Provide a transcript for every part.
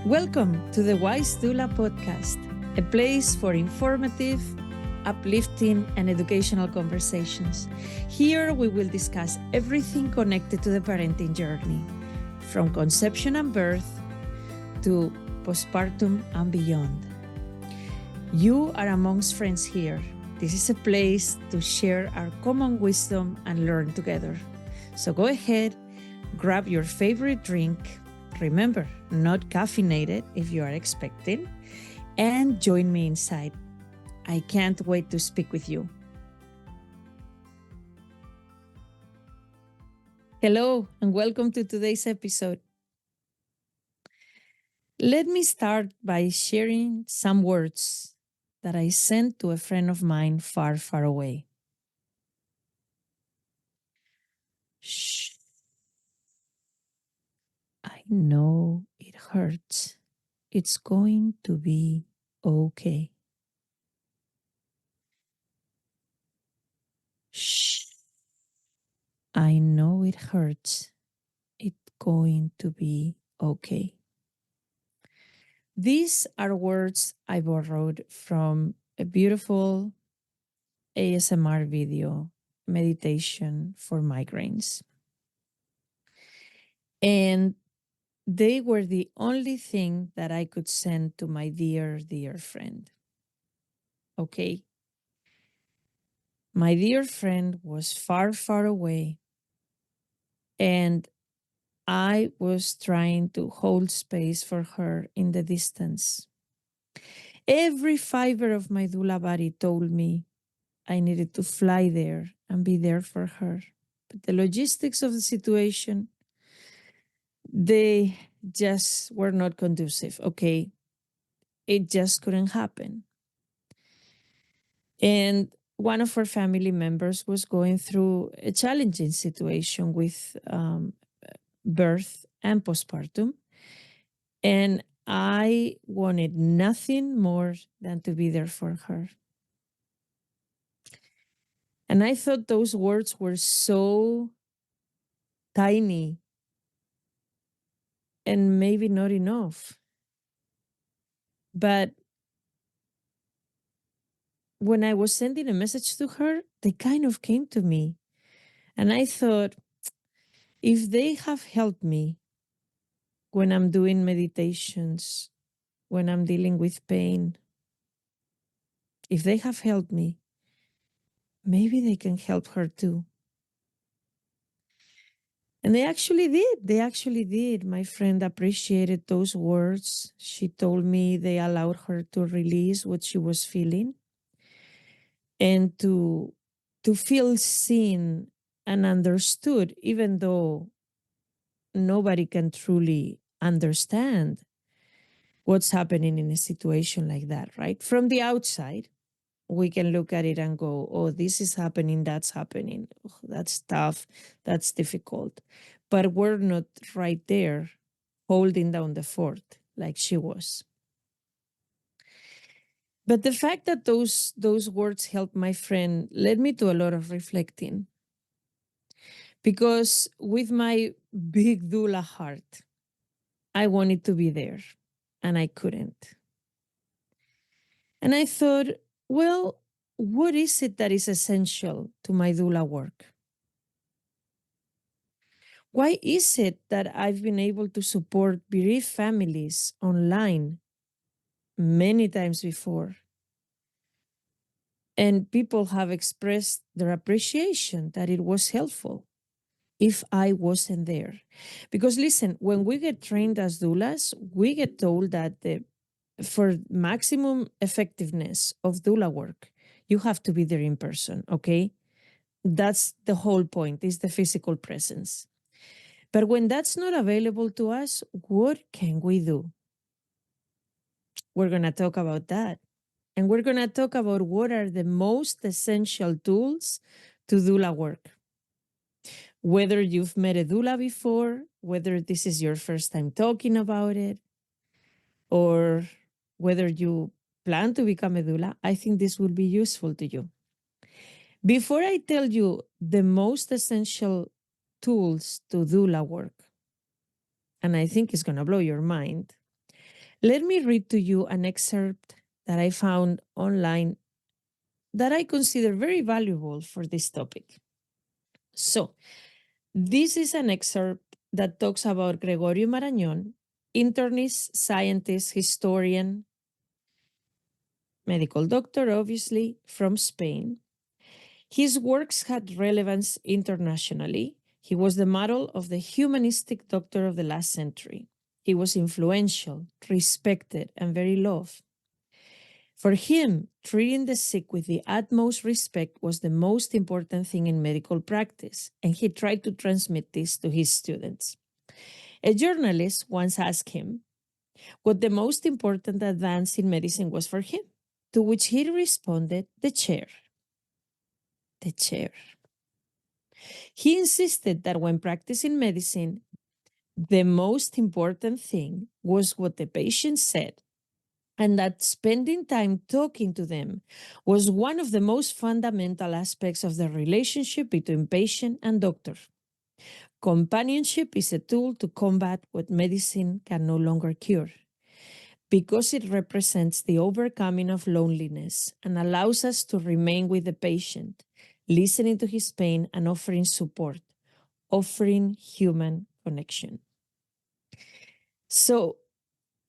Welcome to the Wise Doula podcast, a place for informative, uplifting, and educational conversations. Here we will discuss everything connected to the parenting journey, from conception and birth to postpartum and beyond. You are amongst friends here. This is a place to share our common wisdom and learn together. So go ahead, grab your favorite drink. Remember, not caffeinated if you are expecting, and join me inside. I can't wait to speak with you. Hello, and welcome to today's episode. Let me start by sharing some words that I sent to a friend of mine far, far away. Shh. I know it hurts. It's going to be okay. Shh. I know it hurts. It's going to be okay. These are words I borrowed from a beautiful ASMR video, meditation for migraines. And they were the only thing that I could send to my dear, dear friend. Okay. My dear friend was far, far away, and I was trying to hold space for her in the distance. Every fiber of my doula body told me I needed to fly there and be there for her. But the logistics of the situation, they just were not conducive, okay? It just couldn't happen. And one of her family members was going through a challenging situation with birth and postpartum. And I wanted nothing more than to be there for her. And I thought those words were so tiny and maybe not enough. But when I was sending a message to her, they kind of came to me. And I thought, if they have helped me when I'm doing meditations, when I'm dealing with pain, if they have helped me, maybe they can help her too. And they actually did. They actually did. My friend appreciated those words. She told me they allowed her to release what she was feeling and to feel seen and understood, even though nobody can truly understand what's happening in a situation like that, right? From the outside, we can look at it and go, oh, this is happening, that's happening. Oh, that's tough, that's difficult. But we're not right there holding down the fort like she was. But the fact that those words helped my friend led me to a lot of reflecting. Because with my big doula heart, I wanted to be there and I couldn't. And I thought, well, what is it that is essential to my doula work? Why is it that I've been able to support bereaved families online many times before? And people have expressed their appreciation that it was helpful if I wasn't there. Because listen, when we get trained as doulas, we get told that for maximum effectiveness of doula work, you have to be there in person, okay? That's the whole point, is the physical presence. But when that's not available to us, what can we do? We're going to talk about that. And we're going to talk about what are the most essential tools to doula work. Whether you've met a doula before, whether this is your first time talking about it, or whether you plan to become a doula, I think this will be useful to you. Before I tell you the most essential tools to doula work, and I think it's going to blow your mind, Let me read to you an excerpt that I found online that I consider very valuable for this topic. So, this is an excerpt that talks about Gregorio Marañón, internist, scientist, historian, medical doctor, obviously, from Spain. His works had relevance internationally. He was the model of the humanistic doctor of the last century. He was influential, respected, and very loved. For him, treating the sick with the utmost respect was the most important thing in medical practice, and he tried to transmit this to his students. A journalist once asked him what the most important advance in medicine was for him, to which he responded, the chair. The chair. He insisted that when practicing medicine, the most important thing was what the patient said, and that spending time talking to them was one of the most fundamental aspects of the relationship between patient and doctor. Companionship is a tool to combat what medicine can no longer cure, because it represents the overcoming of loneliness and allows us to remain with the patient, listening to his pain and offering support, offering human connection. So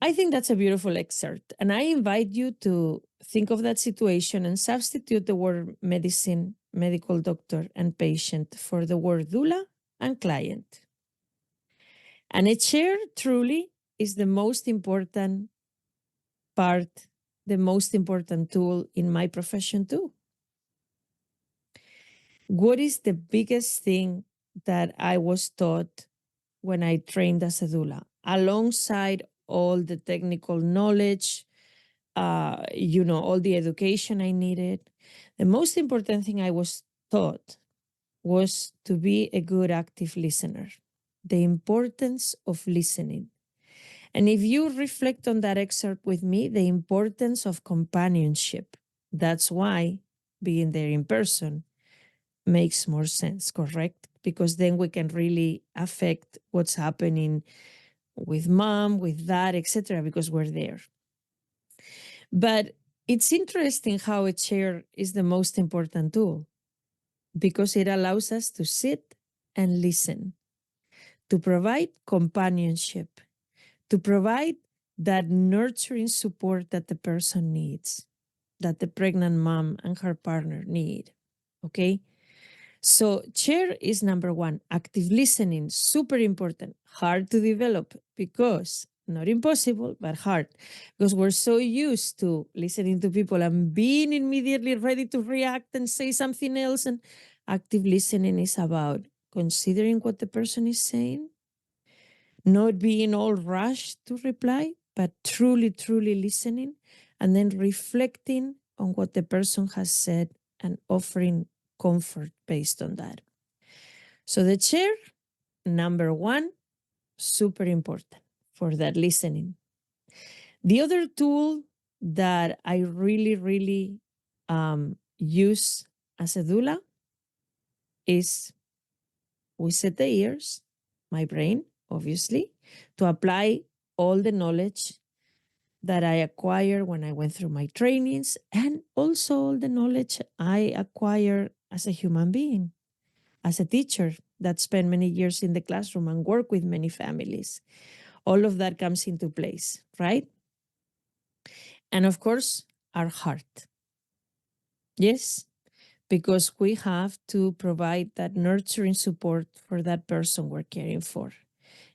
I think that's a beautiful excerpt. And I invite you to think of that situation and substitute the word medicine, medical doctor, and patient for the word doula and client. And a chair truly is the most important part, the most important tool in my profession too. What is the biggest thing that I was taught when I trained as a doula, alongside all the technical knowledge, all the education I needed? The most important thing I was taught was to be a good active listener, the importance of listening. And if you reflect on that excerpt with me, the importance of companionship, that's why being there in person makes more sense, correct? Because then we can really affect what's happening with mom, with dad, etc., because we're there. But it's interesting how a chair is the most important tool, because it allows us to sit and listen, to provide companionship, to provide that nurturing support that the person needs, that the pregnant mom and her partner need. Okay? So, chair is number one. Active listening, super important. Hard to develop because, not impossible, but hard, because we're so used to listening to people and being immediately ready to react and say something else. And active listening is about considering what the person is saying, not being all rushed to reply, but truly, truly listening, and then reflecting on what the person has said and offering comfort based on that. So the chair, number one, super important for that listening. The other tool that I really, really use as a doula is we set the ears, my brain, obviously, to apply all the knowledge that I acquired when I went through my trainings, and also all the knowledge I acquired as a human being, as a teacher that spent many years in the classroom and worked with many families. All of that comes into place, right? And of course, our heart. Yes, because we have to provide that nurturing support for that person we're caring for.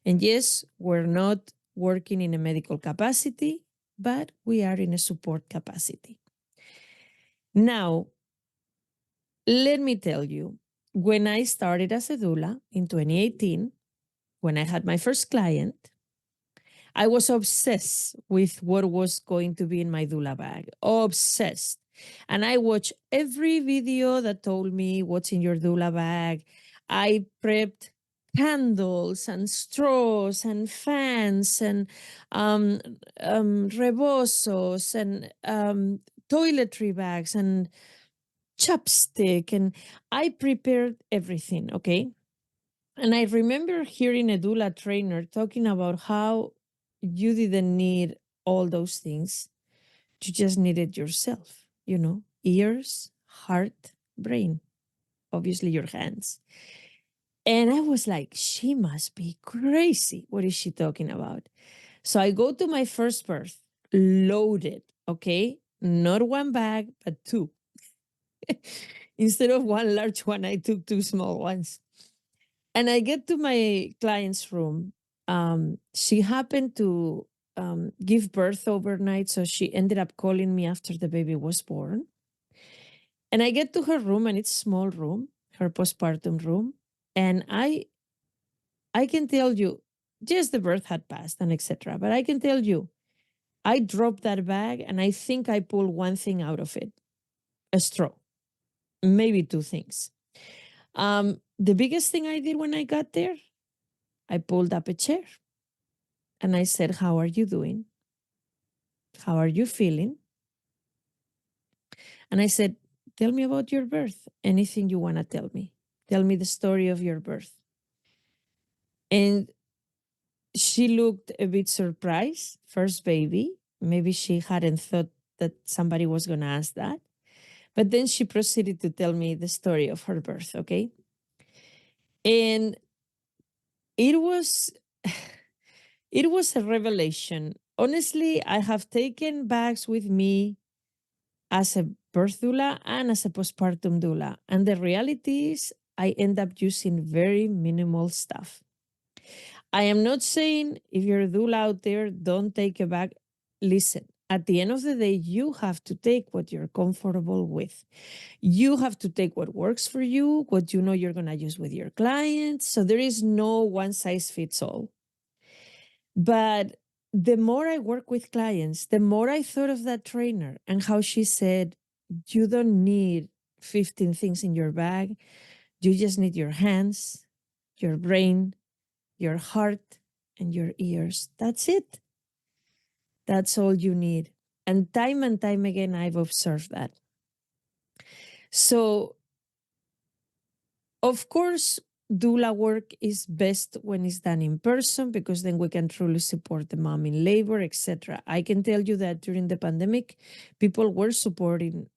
And yes, we're not working in a medical capacity, but we are in a support capacity. Now, let me tell you, when I started as a doula in 2018, when I had my first client, I was obsessed with what was going to be in my doula bag. Obsessed. And I watched every video that told me what's in your doula bag. I prepped candles and straws and fans and rebosos and toiletry bags and chapstick. And I prepared everything, okay? And I remember hearing a doula trainer talking about how you didn't need all those things. You just need it yourself, ears, heart, brain, obviously your hands. And I was like, she must be crazy. What is she talking about? So I go to my first birth, loaded, okay? Not one bag, but two. Instead of one large one, I took two small ones. And I get to my client's room. She happened to give birth overnight, so she ended up calling me after the baby was born. And I get to her room, and it's a small room, her postpartum room. And I can tell you, just the birth had passed and etc. But I can tell you, I dropped that bag and I think I pulled one thing out of it, a straw, maybe two things. The biggest thing I did when I got there, I pulled up a chair and I said, how are you doing? How are you feeling? And I said, tell me about your birth. Anything you want to tell me. Tell me the story of your birth. And she looked a bit surprised, first baby. Maybe she hadn't thought that somebody was going to ask that. But then she proceeded to tell me the story of her birth, okay? And it was it was a revelation. Honestly, I have taken bags with me as a birth doula and as a postpartum doula. And the reality is I end up using very minimal stuff. I am not saying if you're a doula out there, don't take a bag. Listen, at the end of the day, you have to take what you're comfortable with. You have to take what works for you, what you know you're going to use with your clients. So there is no one size fits all. But the more I work with clients, the more I thought of that trainer and how she said, you don't need 15 things in your bag. You just need your hands, your brain, your heart, and your ears. That's it. That's all you need. And time again, I've observed that. So, of course, doula work is best when it's done in person because then we can truly support the mom in labor, etc. I can tell you that during the pandemic, people were supporting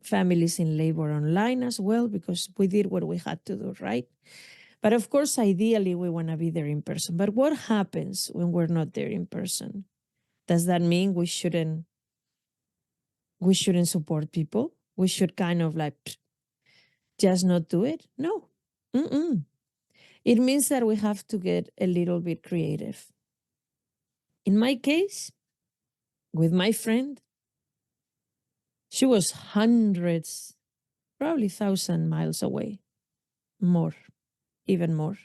families in labor online as well because we did what we had to do, right? But of course, ideally, we want to be there in person. But what happens when we're not there in person? Does that mean we shouldn't support people? We should kind of like just not do it? No. Mm-mm. It means that we have to get a little bit creative. In my case, with my friend, she was hundreds, probably 1,000 miles away, more, even more.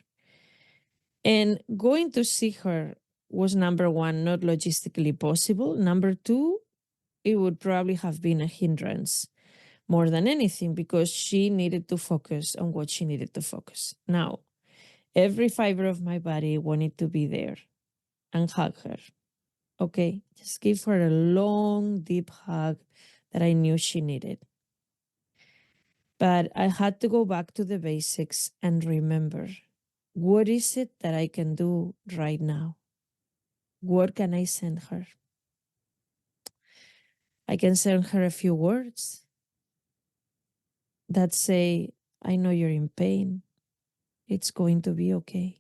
And going to see her was number one, not logistically possible. Number two, it would probably have been a hindrance more than anything because she needed to focus on what she needed to focus. Now, every fiber of my body wanted to be there and hug her. Okay, just give her a long, deep hug that I knew she needed. But I had to go back to the basics and remember, what is it that I can do right now? What can I send her? I can send her a few words that say, I know you're in pain. It's going to be okay.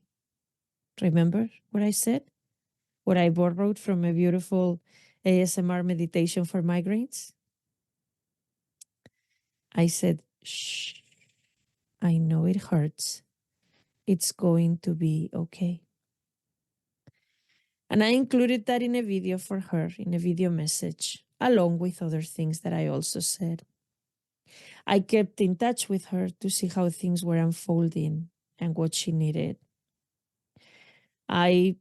Remember what I said? What I borrowed from a beautiful ASMR meditation for migraines? I said, shh, I know it hurts. It's going to be okay. And I included that in a video for her, in a video message, along with other things that I also said. I kept in touch with her to see how things were unfolding and what she needed. I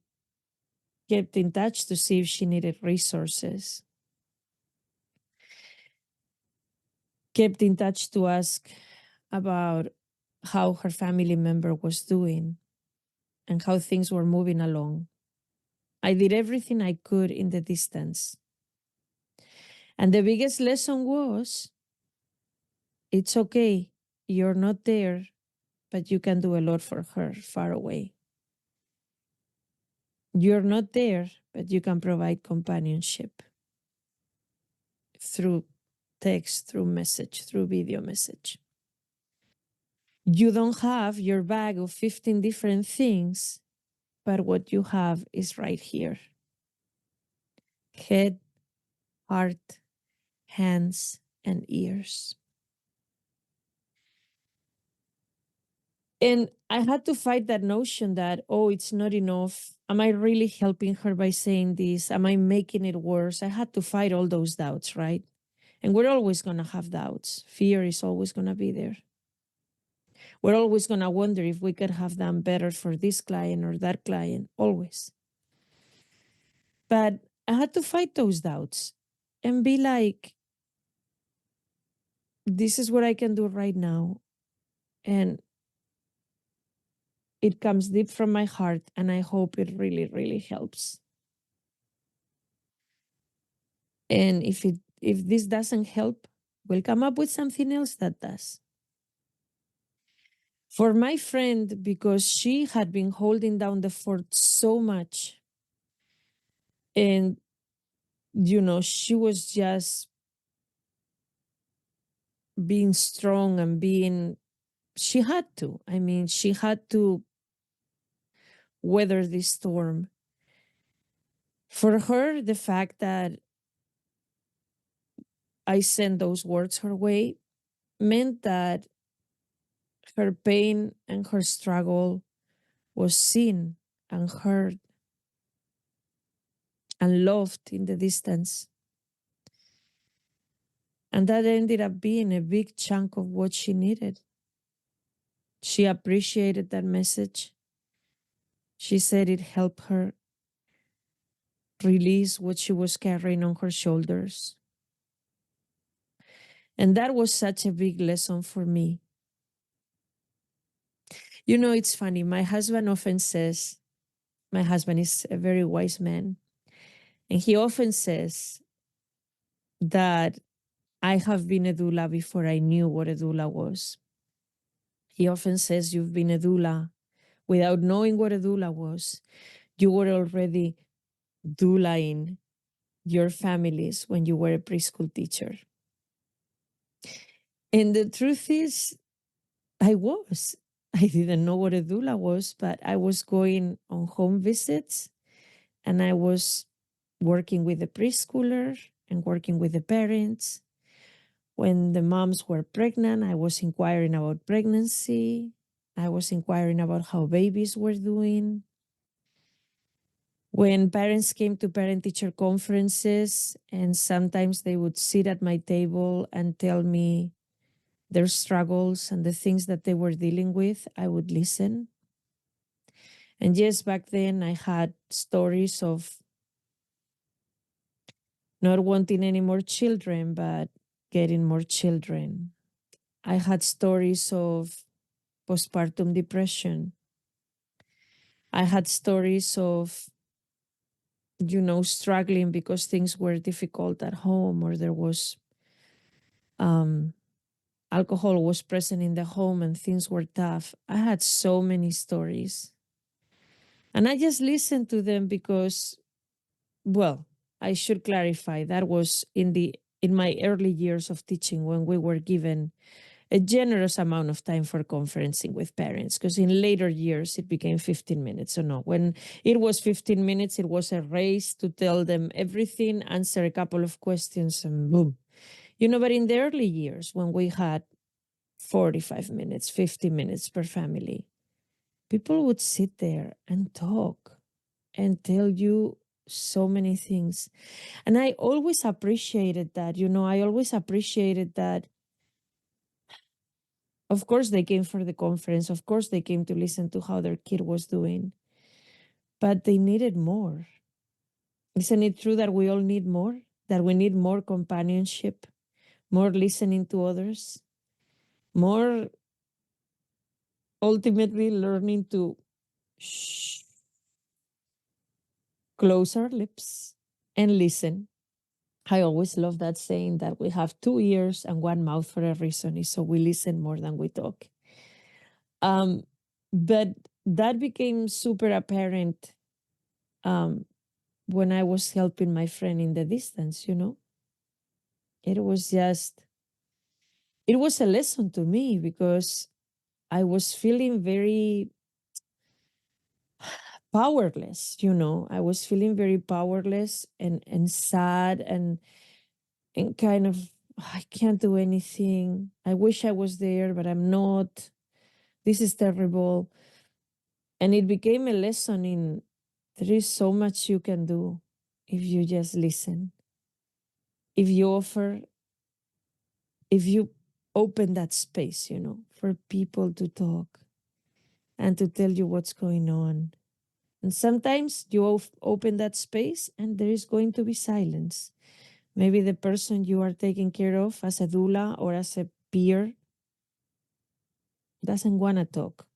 kept in touch to see if she needed resources. Kept in touch to ask about how her family member was doing and how things were moving along. I did everything I could in the distance. And the biggest lesson was it's okay. You're not there, but you can do a lot for her far away. You're not there, but you can provide companionship through text, through message, through video message. You don't have your bag of 15 different things, but what you have is right here: head, heart, hands, and ears. And I had to fight that notion that, oh, it's not enough. Am I really helping her by saying this? Am I making it worse? I had to fight all those doubts, right? And we're always going to have doubts. Fear is always going to be there. We're always going to wonder if we could have done better for this client or that client, always. But I had to fight those doubts and be like, this is what I can do right now. And it comes deep from my heart. And I hope it really, really helps. And if this doesn't help, we'll come up with something else that does. For my friend, because she had been holding down the fort so much, and she was just being strong and being, she had to. I mean, she had to weather this storm. For her, the fact that I sent those words her way meant that her pain and her struggle was seen and heard and loved in the distance. And that ended up being a big chunk of what she needed. She appreciated that message. She said it helped her release what she was carrying on her shoulders. And that was such a big lesson for me. It's funny. My husband often says, my husband is a very wise man, and he often says that I have been a doula before I knew what a doula was. He often says, you've been a doula without knowing what a doula was. You were already doulaing your families when you were a preschool teacher. And the truth is, I was. I didn't know what a doula was, but I was going on home visits and I was working with the preschooler and working with the parents. When the moms were pregnant, I was inquiring about pregnancy. I was inquiring about how babies were doing. When parents came to parent teacher conferences, and sometimes they would sit at my table and tell me their struggles and the things that they were dealing with, I would listen. And yes, back then I had stories of not wanting any more children, but getting more children. I had stories of postpartum depression. I had stories of, struggling because things were difficult at home or there was alcohol was present in the home and things were tough. I had so many stories. And I just listened to them because, well, I should clarify that was in my early years of teaching when we were given a generous amount of time for conferencing with parents, because in later years it became 15 minutes. So no, when it was 15 minutes, it was a race to tell them everything, answer a couple of questions, and boom. But in the early years when we had 45 minutes, 50 minutes per family, people would sit there and talk and tell you so many things. And I always appreciated that. I always appreciated that. Of course, they came for the conference. Of course, they came to listen to how their kid was doing. But they needed more. Isn't it true that we all need more? That we need more companionship, more listening to others, more ultimately learning to shh, close our lips and listen. I always love that saying that we have two ears and one mouth for a reason, is so we listen more than we talk. But that became super apparent um, when I was helping my friend in the distance, you know. It was just, it was a lesson to me because I was feeling very powerless, you know. I was feeling very powerless and sad and kind of, I can't do anything. I wish I was there, but I'm not. This is terrible. And it became a lesson in there is so much you can do if you just listen. If you offer, if you open that space, you know, for people to talk and to tell you what's going on. And sometimes you open that space and there is going to be silence. Maybe the person you are taking care of as a doula or as a peer doesn't want to talk.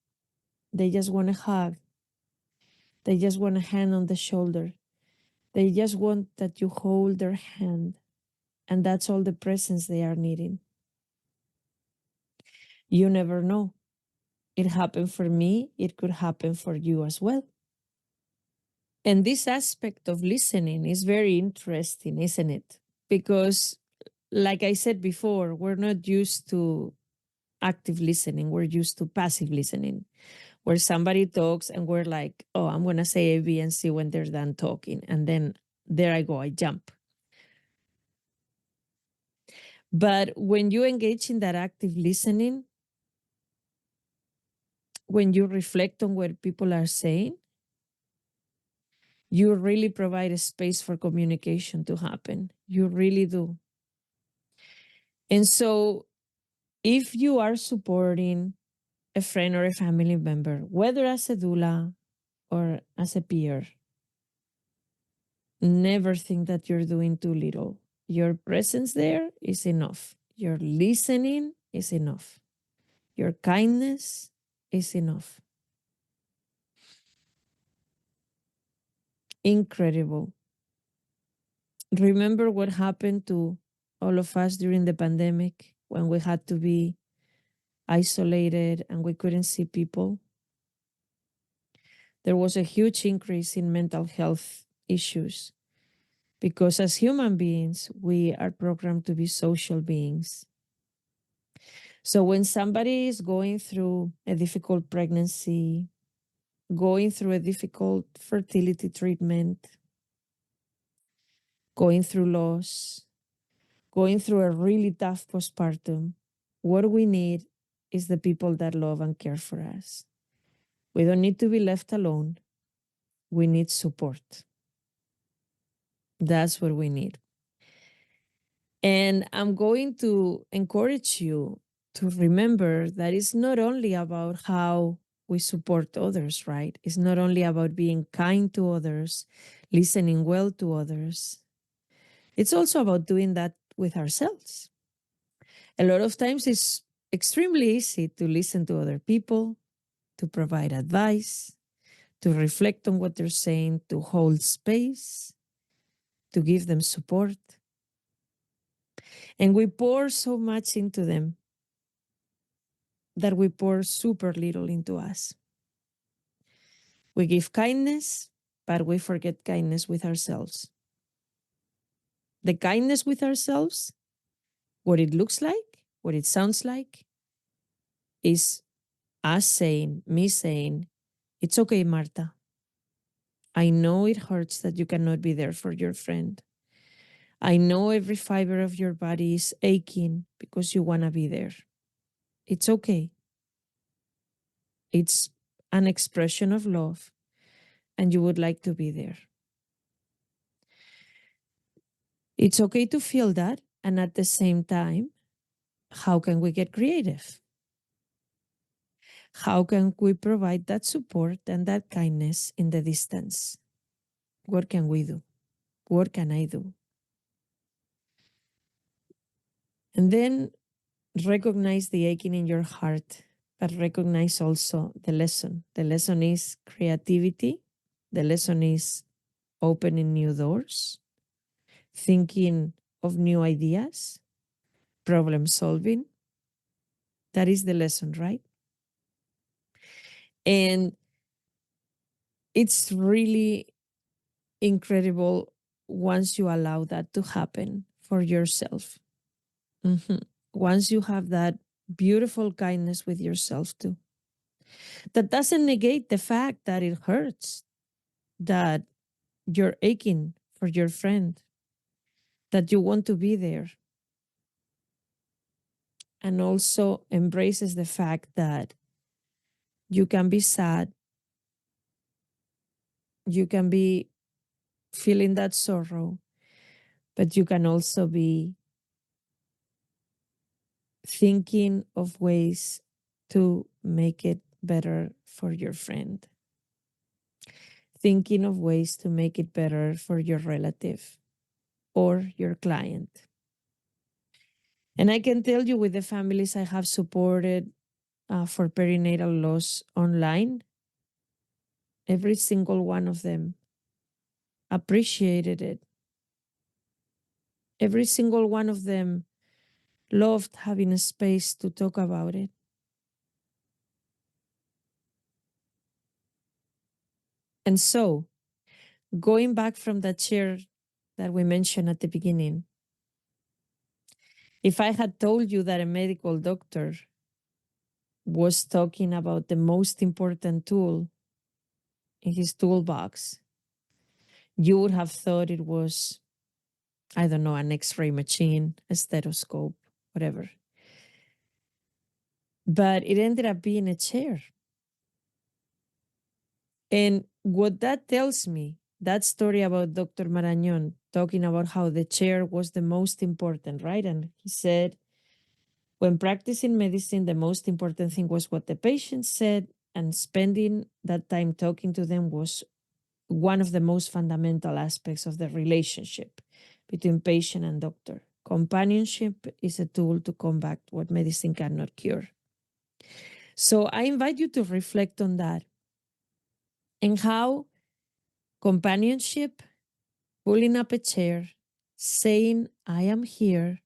They just want a hug. They just want a hand on the shoulder. They just want that you hold their hand. And that's all the presence they are needing. You never know. It happened for me, it could happen for you as well. And this aspect of listening is very interesting, isn't it? Because, like I said before, we're not used to active listening, we're used to passive listening, where somebody talks and we're like, oh, I'm going to say A, B, and C when they're done talking. And then there I go, I jump. But when you engage in that active listening, when you reflect on what people are saying, you really provide a space for communication to happen. You really do. And so, if you are supporting a friend or a family member, whether as a doula or as a peer, never think that you're doing too little. Your presence there is enough. Your listening is enough. Your kindness is enough. Incredible. Remember what happened to all of us during the pandemic when we had to be isolated and we couldn't see people? There was a huge increase in mental health issues because as human beings, we are programmed to be social beings. So when somebody is going through a difficult pregnancy, going through a difficult fertility treatment, going through loss, going through a really tough postpartum, what we need is the people that love and care for us. We don't need to be left alone. We need support. That's what we need. And I'm going to encourage you to remember that it's not only about how we support others, right? It's not only about being kind to others, listening well to others. It's also about doing that with ourselves. A lot of times it's extremely easy to listen to other people, to provide advice, to reflect on what they're saying, to hold space, to give them support. And we pour so much into them that we pour super little into us. We give kindness, but we forget kindness with ourselves. The kindness with ourselves, what it looks like, what it sounds like, is us saying, me saying, it's okay, Marta. I know it hurts that you cannot be there for your friend. I know every fiber of your body is aching because you want to be there. It's okay. It's an expression of love, and you would like to be there. It's okay to feel that. And at the same time, how can we get creative? How can we provide that support and that kindness in the distance? What can we do? What can I do? And then recognize the aching in your heart, but recognize also the lesson. The lesson is creativity. The lesson is opening new doors, thinking of new ideas, problem solving. That is the lesson, right? And it's really incredible once you allow that to happen for yourself. Mhm. Once you have that beautiful kindness with yourself too. That doesn't negate the fact that it hurts, that you're aching for your friend, that you want to be there, and also embraces the fact that you can be sad, you can be feeling that sorrow, but you can also be thinking of ways to make it better for your friend, thinking of ways to make it better for your relative or your client. And I can tell you, with the families I have supported for perinatal loss online, every single one of them appreciated it. Every single one of them loved having a space to talk about it. And so, going back from that chair that we mentioned at the beginning, if I had told you that a medical doctor was talking about the most important tool in his toolbox, you would have thought it was, I don't know, an X-ray machine, a stethoscope, whatever. But it ended up being a chair. And what that tells me, that story about Dr. Marañón talking about how the chair was the most important, right? And he said, when practicing medicine, the most important thing was what the patient said, and spending that time talking to them was one of the most fundamental aspects of the relationship between patient and doctor. Companionship is a tool to combat what medicine cannot cure. So I invite you to reflect on that and how companionship, pulling up a chair, saying, I am here,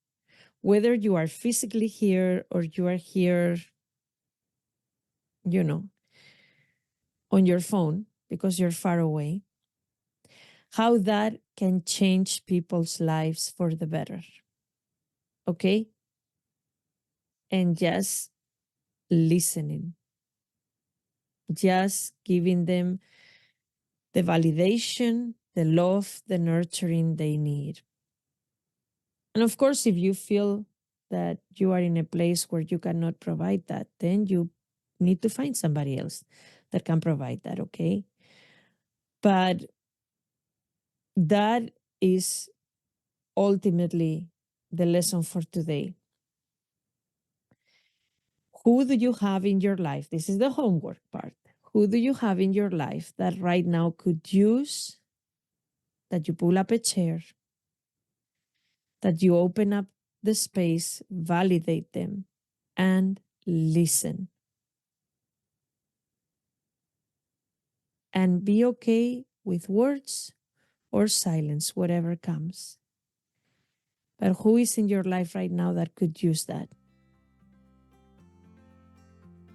whether you are physically here or you are here, you know, on your phone because you're far away, how that can change people's lives for the better. Okay? And just listening, just giving them the validation, the love, the nurturing they need. And of course, if you feel that you are in a place where you cannot provide that, then you need to find somebody else that can provide that, okay? But that is ultimately the lesson for today. Who do you have in your life? This is the homework part. Who do you have in your life that right now could use that you pull up a chair, that you open up the space, validate them, and listen? And be okay with words or silence, whatever comes. But who is in your life right now that could use that?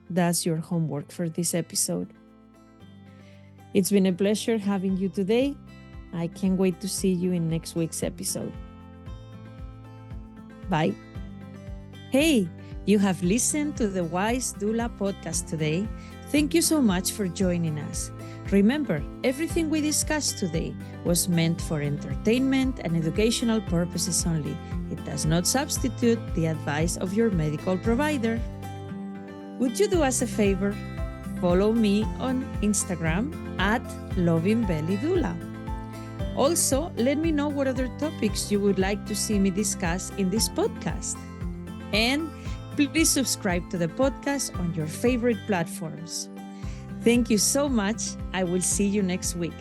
That's your homework for this episode. It's been a pleasure having you today. I can't wait to see you in next week's episode. Bye. Hey, you have listened to the Wise Doula podcast today. Thank you so much for joining us. Remember, everything we discussed today was meant for entertainment and educational purposes only. It does not substitute the advice of your medical provider. Would you do us a favor? Follow me on Instagram at LovingBellyDoula. Also, let me know what other topics you would like to see me discuss in this podcast. And please subscribe to the podcast on your favorite platforms. Thank you so much. I will see you next week.